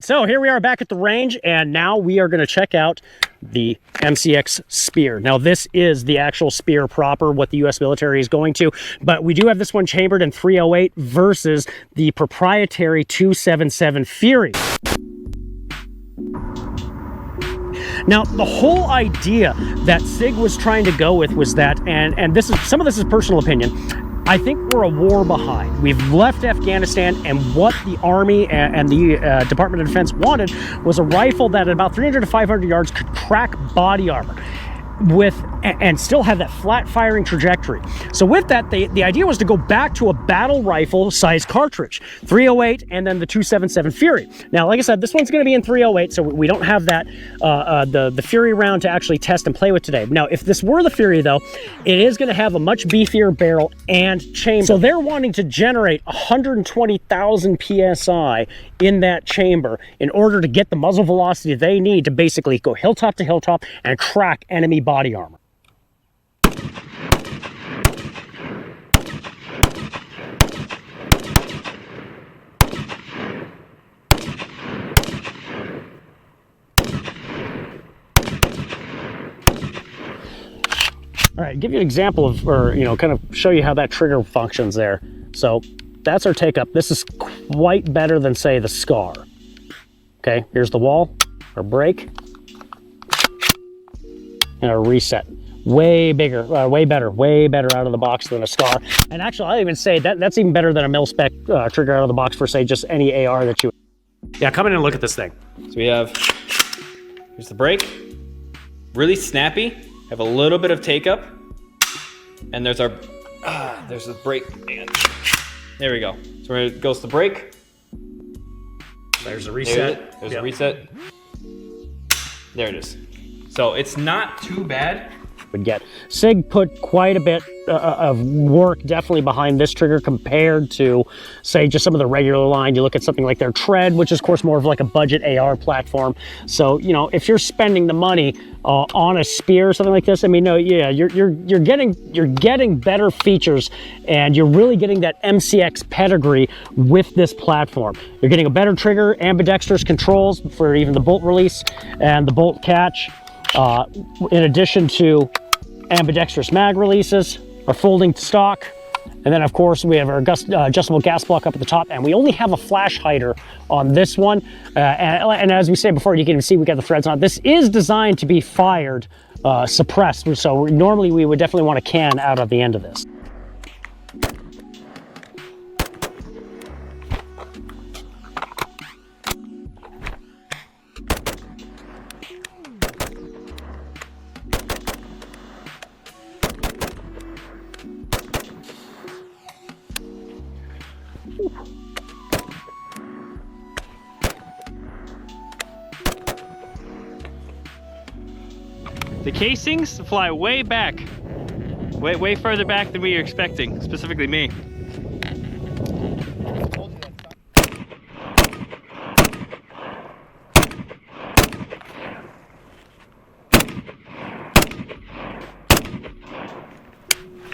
so here we are back at the range, and now we are going to check out the SIG SPEAR. Now, this is the actual Spear proper, what the U.S. military is going to, but we do have this one chambered in 308 versus the proprietary 277 Fury. Now, the whole idea that SIG was trying to go with was that, and this is, some of this is personal opinion, I think we're a war behind. We've left Afghanistan, and what the Army and the Department of Defense wanted was a rifle that at about 300 to 500 yards could crack body armor with and still have that flat firing trajectory. So with that, the idea was to go back to a battle rifle size cartridge, 308 and then the 277 Fury. Now, like I said, this one's going to be in 308, so we don't have that the Fury round to actually test and play with today. Now, if this were the Fury though, it is going to have a much beefier barrel and chamber. So they're wanting to generate 120,000 psi in that chamber in order to get the muzzle velocity they need to basically go hilltop to hilltop and crack enemy body armor. All right, give you an example of, or kind of show you how that trigger functions there. So that's our take up. This is quite better than, say, the SCAR. Okay, here's the wall, our break, and our reset. Way bigger, way better out of the box than a SCAR. And actually, I'll even say that's even better than a mil-spec trigger out of the box for, say, just any AR that you... Yeah, come in and look at this thing. So we have, here's the break, really snappy, have a little bit of take up, and there's our, there's the break, and there we go. So where it goes to break. There's the reset. There's a reset. There it is. So it's not too bad. Would get. SIG put quite a bit of work definitely behind this trigger compared to, say, just some of the regular line. You look at something like their Tread, which is of course more of like a budget AR platform. So if you're spending the money on a Spear or something like this, I mean, no, yeah, you're getting better features, and you're really getting that MCX pedigree with this platform. You're getting a better trigger, ambidextrous controls for even the bolt release and the bolt catch. In addition to ambidextrous mag releases, our folding stock, and then of course we have our adjustable gas block up at the top, and we only have a flash hider on this one. And as we said before, you can even see we got the threads on. This is designed to be fired, suppressed, so normally we would definitely want a can out of the end of this. The casings fly way back, way further back than we were expecting, specifically me.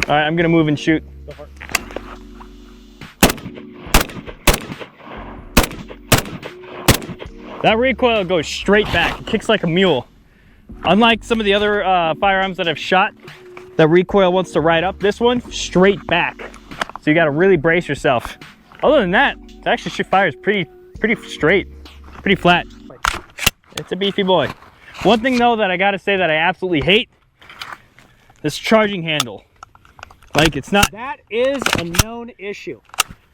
All right, I'm gonna move and shoot. Go for it. That recoil goes straight back. It kicks like a mule. Unlike some of the other firearms that I've shot, the recoil wants to ride up. This one, straight back. So you gotta really brace yourself. Other than that, it actually fires pretty straight, pretty flat. It's a beefy boy. One thing though that I gotta say that I absolutely hate, this charging handle. Like, it's not... That is a known issue.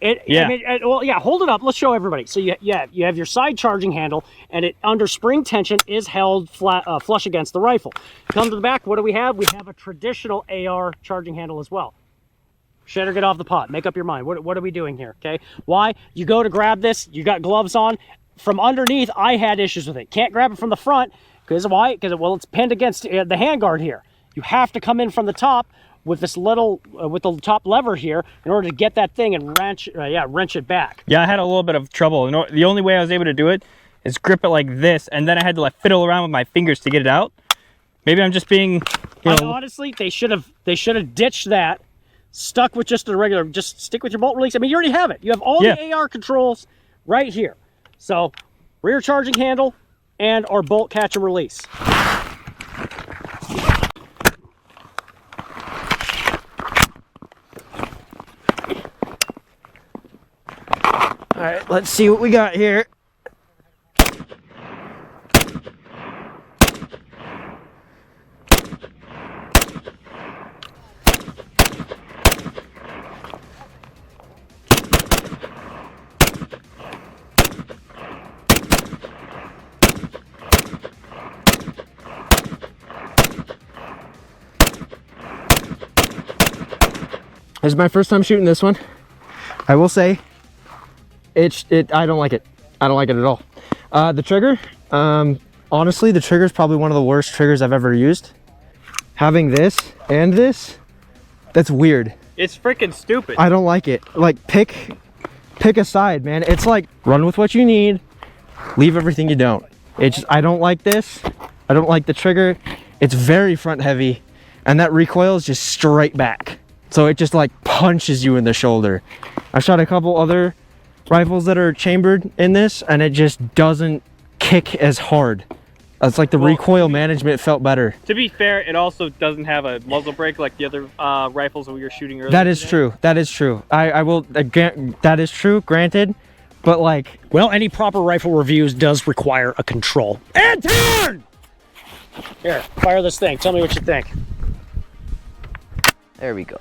Yeah. I mean, well, yeah, hold it up. Let's show everybody. So you have your side charging handle, and it under spring tension is held flat, flush against the rifle. Come to the back, what do we have? We have a traditional AR charging handle as well. Shedder, get off the pot. Make up your mind. What are we doing here, okay? Why? You go to grab this, you got gloves on. From underneath, I had issues with it. Can't grab it from the front. Because why? Because, well, it's pinned against the handguard here. You have to come in from the top with this little, with the top lever here in order to get that thing and wrench it back. Yeah, I had a little bit of trouble. You know, the only way I was able to do it is grip it like this, and then I had to like fiddle around with my fingers to get it out. Maybe I'm just being, honestly, they should have ditched that, stuck with just a regular, just stick with your bolt release. I mean, you already have it. You have all the AR controls right here. So rear charging handle, and our bolt catch and release. All right, let's see what we got here. This is my first time shooting this one. I will say, I don't like it. I don't like it at all. The trigger, honestly, the trigger is probably one of the worst triggers I've ever used. Having this and this, that's weird. It's freaking stupid. I don't like it. Like, pick a side, man. It's like, run with what you need, leave everything you don't. I don't like this. I don't like the trigger. It's very front heavy, and that recoil is just straight back. So it just like punches you in the shoulder. I've shot a couple other rifles that are chambered in this, and it just doesn't kick as hard. It's like the recoil management felt better. To be fair, it also doesn't have a muzzle brake like the other rifles that we were shooting earlier. That is true. That is true. I will again. That is true. Granted, but like, well, any proper rifle reviews does require a control. And turn. Here, fire this thing. Tell me what you think. There we go.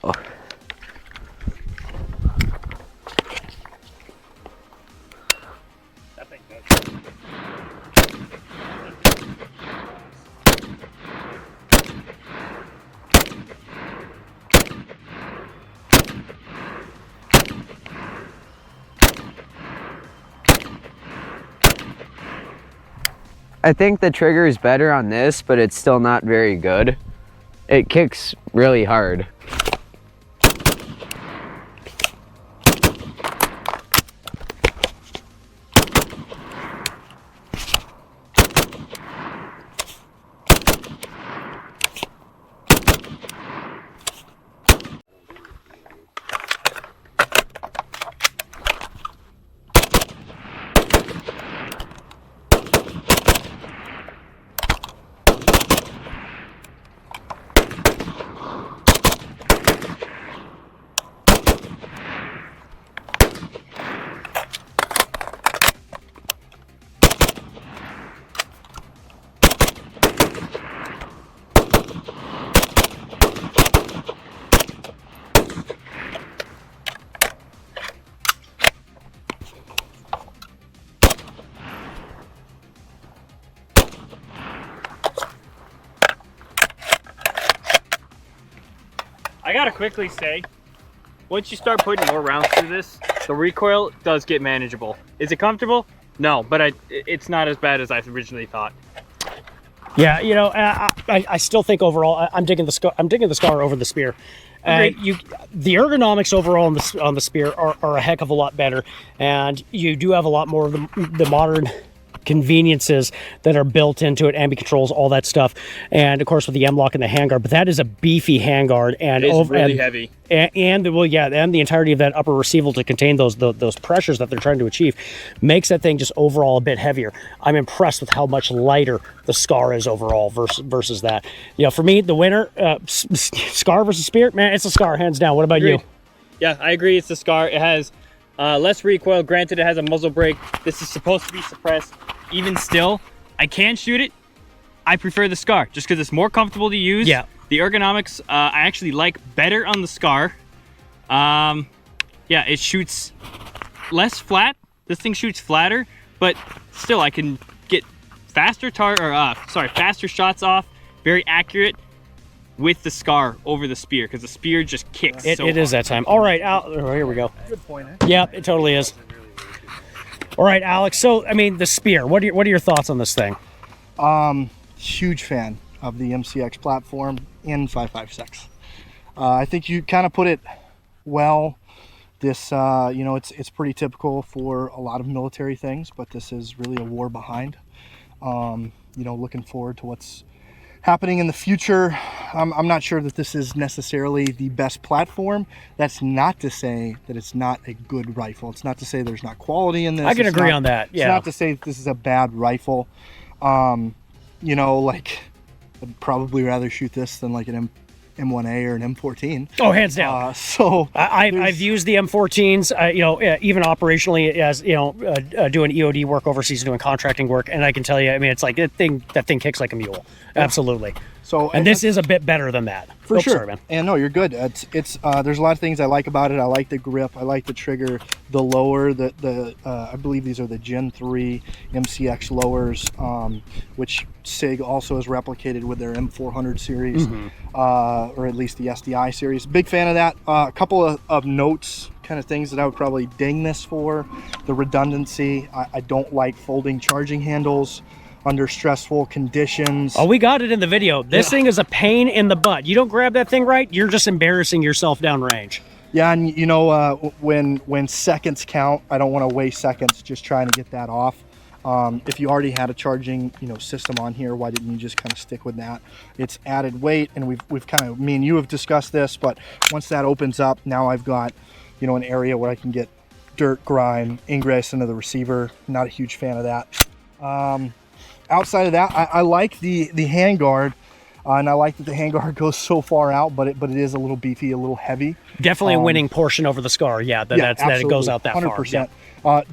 I think the trigger is better on this, but it's still not very good. It kicks really hard. I gotta quickly say, once you start putting more rounds through this, the recoil does get manageable. Is it comfortable? No, but it's not as bad as I originally thought. Yeah, you know, I still think overall I'm digging the Scar. I'm digging the Scar over the Spear. The ergonomics overall on the Spear are a heck of a lot better, and you do have a lot more of the modern conveniences that are built into it, ambient controls, all that stuff, and of course with the M-lock and the handguard. But that is a beefy handguard, and it's really heavy. And the entirety of that upper receiver to contain those pressures that they're trying to achieve makes that thing just overall a bit heavier. I'm impressed with how much lighter the Scar is overall versus that. You know, for me, the winner, Scar versus Spear, man, it's a Scar hands down. What about you? Yeah, I agree. It's the Scar. It has less recoil. Granted, it has a muzzle brake. This is supposed to be suppressed. Even still, I can shoot it. I prefer the Scar just because it's more comfortable to use. Yeah. The ergonomics, I actually like better on the Scar. Yeah, it shoots less flat. This thing shoots flatter, but still I can get faster shots off, very accurate with the Scar over the Spear because the Spear just kicks. It is that time. All right, here we go. Good point, eh? Yeah, it totally is. All right, Alex. So, I mean, the Spear. What are your thoughts on this thing? Huge fan of the MCX platform in 5.56. I think you kind of put it well. This, you know, it's pretty typical for a lot of military things, but this is really a war behind. You know, looking forward to what's happening in the future. I'm not sure that this is necessarily the best platform. That's not to say that it's not a good rifle. It's not to say there's not quality in this. I can agree on that. Yeah. It's not to say that this is a bad rifle. You know, like, I'd probably rather shoot this than like an M1A or an M14. Oh, hands down. So I've used the M14s, you know, even operationally as, you know, doing EOD work overseas, doing contracting work. And I can tell you, I mean, it's like that thing kicks like a mule. Absolutely. So, and this is a bit better than that. For sure. Sorry, man. And no, you're good. It's there's a lot of things I like about it. I like the grip. I like the trigger, the lower, I believe these are the Gen 3 MCX lowers, which SIG also has replicated with their M400 series, or at least the SDI series. Big fan of that. A couple of notes, kind of things that I would probably ding this for. The redundancy. I don't like folding charging handles under stressful conditions. Oh, we got it in the video. This thing is a pain in the butt. You don't grab that thing right, you're just embarrassing yourself downrange. Yeah, and you know, when seconds count, I don't want to waste seconds just trying to get that off. If you already had a charging, you know, system on here, why didn't you just kind of stick with that? It's added weight, and we've kind of, me and you have discussed this, but once that opens up, now I've got, you know, an area where I can get dirt, grime, ingress into the receiver. Not a huge fan of that. Outside of that, I like the handguard, and I like that the handguard goes so far out, but it is a little beefy, a little heavy. Definitely a winning portion over the SCAR. Yeah, that it goes out that 100%. far. Yeah.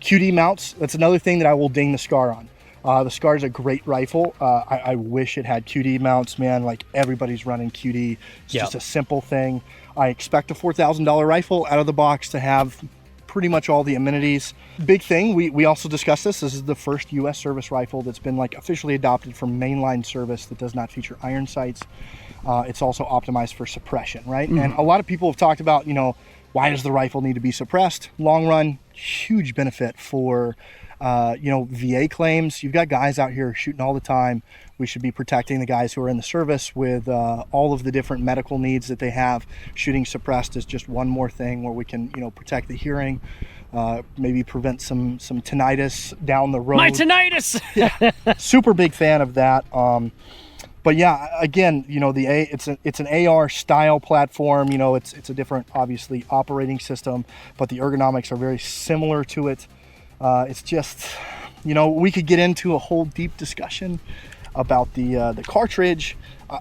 QD mounts, that's another thing that I will ding the SCAR on. The SCAR is a great rifle. I wish it had QD mounts, man. Like, everybody's running QD. It's just a simple thing. I expect a $4,000 rifle out of the box to have pretty much all the amenities. Big thing, we also discussed this is the first US service rifle that's been like officially adopted for mainline service that does not feature iron sights. It's also optimized for suppression, right? And a lot of people have talked about, you know, why does the rifle need to be suppressed? Long run, huge benefit for you know, VA claims. You've got guys out here shooting all the time. We should be protecting the guys who are in the service with all of the different medical needs that they have. Shooting suppressed is just one more thing where we can, you know, protect the hearing, maybe prevent some tinnitus down the road. My tinnitus! Yeah, super big fan of that. But yeah, again, you know, it's an AR style platform. You know, it's a different, obviously, operating system, but the ergonomics are very similar to it. It's just, you know, we could get into a whole deep discussion about the cartridge.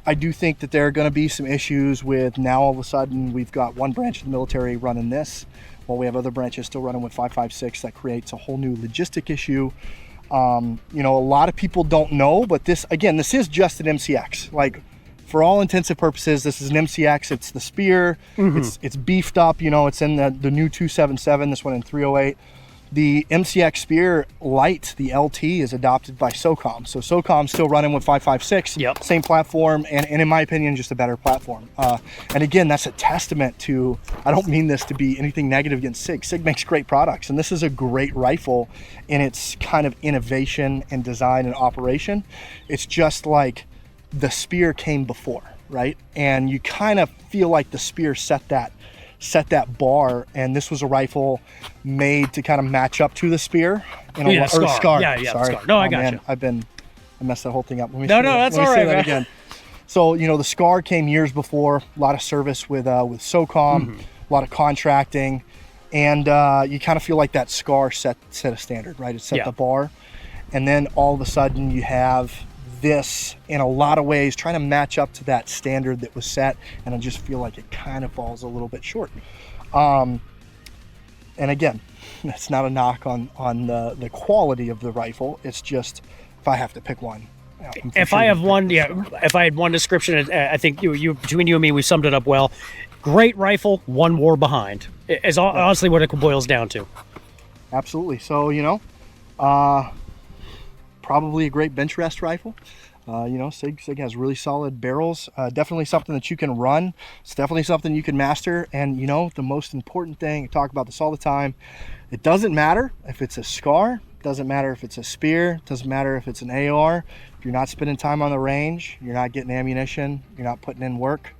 I do think that there are going to be some issues with, now all of a sudden we've got one branch of the military running this, while we have other branches still running with 5.56. That creates a whole new logistic issue. You know, a lot of people don't know, but this is just an MCX. Like, for all intents and purposes, this is an MCX. It's the Spear. It's beefed up. You know, it's in the new 277. This one in 308. The MCX Spear Lite, the LT, is adopted by SOCOM. So SOCOM's still running with 5.56. Yep. Same platform, and in my opinion, just a better platform. And again, that's a testament to, I don't mean this to be anything negative against SIG. SIG makes great products, and this is a great rifle in its kind of innovation and design and operation. It's just like the Spear came before, right? And you kind of feel like the Spear set that bar, and this was a rifle made to kind of match up to the Spear. SCAR. Yeah, Sorry. SCAR. No, I got you. I messed that whole thing up. That's all right, man. Again. So, you know, the SCAR came years before, a lot of service with SOCOM, a lot of contracting, and you kind of feel like that SCAR set a standard, right? It set the bar, and then all of a sudden you have this, in a lot of ways, trying to match up to that standard that was set, and I just feel like it kind of falls a little bit short. And again, that's not a knock on the quality of the rifle. It's just, if I have to pick one. If I had one description, I think you between you and me, we summed it up well. Great rifle, one war behind, is honestly what it boils down to. Absolutely. So, you know, probably a great bench rest rifle. You know, SIG has really solid barrels. Definitely something that you can run. It's definitely something you can master. And, you know, the most important thing, I talk about this all the time, it doesn't matter if it's a SCAR, doesn't matter if it's a Spear, doesn't matter if it's an AR. If you're not spending time on the range, you're not getting ammunition, you're not putting in work,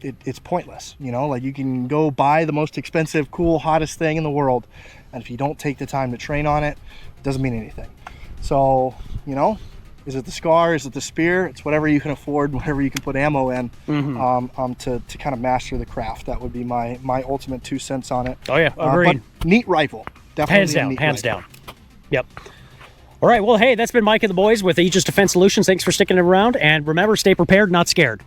it's pointless. You know, like, you can go buy the most expensive, cool, hottest thing in the world, and if you don't take the time to train on it, it doesn't mean anything. So, you know, Is it the SCAR? Is it the Spear? It's whatever you can afford, whatever you can put ammo in, to kind of master the craft. That would be my ultimate 2 cents on it. Oh yeah, agreed. But neat rifle, definitely Hands down, neat hands rifle. down. Yep. All right, well, hey, that's been Mike and the boys with Aegis Defense Solutions. Thanks for sticking around, and remember, stay prepared, not scared.